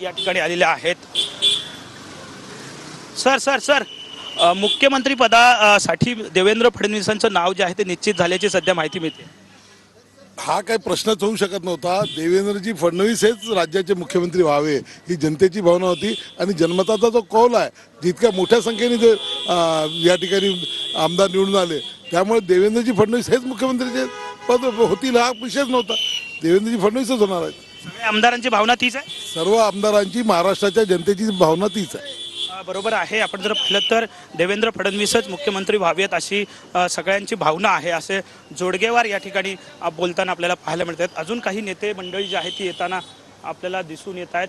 या ठिकाणी आलेले आहेत। सर सर सर मुख्यमंत्री पदासाठी देवेंद्र फडणवीसांचं नाव जे आहे ते निश्चित झाल्याची सध्या माहिती मिळते। हा काही प्रश्नच होऊ शकत नव्हता। देवेंद्रजी फडणवीस हेच राज्याचे मुख्यमंत्री व्हावे ही जनतेची भावना होती आणि जनमताचा जो कौल आहे, जितक्या मोठ्या संख्येने जे या ठिकाणी आमदार निवडून आले, त्यामुळे देवेंद्रजी फडणवीस हेच मुख्यमंत्रीचे पद होतील हा विषयच नव्हता। देवेंद्रजी फडणवीसच होणार आहेत। सगळ्या आमदारांची भावना तीच आहे। सर्व आमदारांची, महाराष्ट्राच्या जनतेची भावना तीच आहे। बरोबर आहे। आपण जर पाहिलं तर देवेंद्र फडणवीसच मुख्यमंत्री व्हावेत अशी सगळ्यांची भावना आहे, असे जोडगेवार या ठिकाणी बोलताना आपल्याला पाहायला मिळतात। अजून काही नेते मंडळी जी आहेत ती येताना आपल्याला दिसून येत आहेत।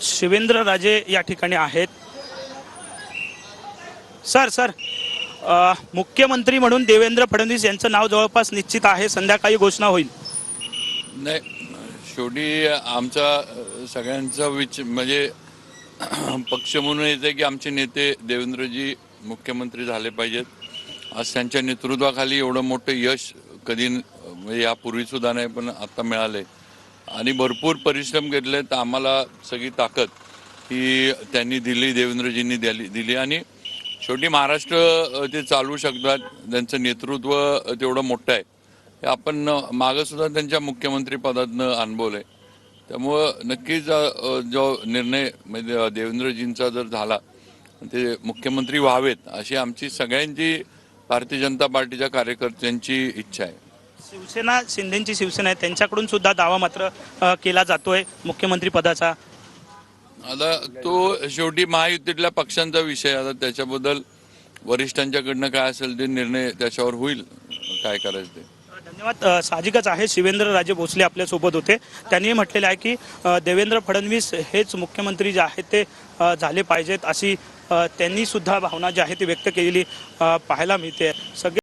शिवेंद्रराजे या ठिकाणी आहेत। सर सर मुख्यमंत्री म्हणून देवेंद्र फडणवीस यांचं नाव जवळपास निश्चित आहे, संध्याकाळी घोषणा होईल। नाही, शेवटी आमचा सगळ्यांचा म्हणजे पक्ष म्हणून येते की आमचे नेते देवेंद्रजी मुख्यमंत्री झाले पाहिजेत। आज त्यांच्या नेतृत्वाखाली एवढं मोठं यश कधी म्हणजे यापूर्वी सुद्धा नाही, पण आता मिळाले आणि भरपूर परिश्रम घेतले। तर आम्हाला सगळी ताकद ही त्यांनी दिली, देवेंद्रजींनी दिली आणि शेवटी महाराष्ट्र ते चालवू शकतात। त्यांचं नेतृत्व तेवढं मोठं आहे, हे आपण मागं सुद्धा त्यांच्या मुख्यमंत्री पदातनं अनुभवलंय। त्यामुळं नक्कीच जो निर्णय म्हणजे देवेंद्रजींचा जर झाला, ते मुख्यमंत्री व्हावेत अशी आमची सगळ्यांची भारतीय जनता पार्टीच्या कार्यकर्त्यांची इच्छा आहे। शिवसेना, शिंदेची शिवसेना आहे, त्यांच्याकडून सुद्धा दावा मात्र केला जातोय मुख्यमंत्री पदाचा। आता तो शेवटी महायुतीतल्या पक्षांचा विषय, आता त्याच्याबद्दल वरिष्ठांच्याकडनं काय असेल ते निर्णय त्याच्यावर होईल, काय करायचं ते। धन्यवाद। साहजिकच आहे, शिवेंद्रराजे भोसले आपल्यासोबत होते। त्यांनी म्हटलेलं आहे की देवेंद्र फडणवीस हेच मुख्यमंत्री जे आहेत ते झाले पाहिजेत अशी त्यांनी सुद्धा भावना जी आहे ती व्यक्त केलेली पाहायला मिळते। सगळे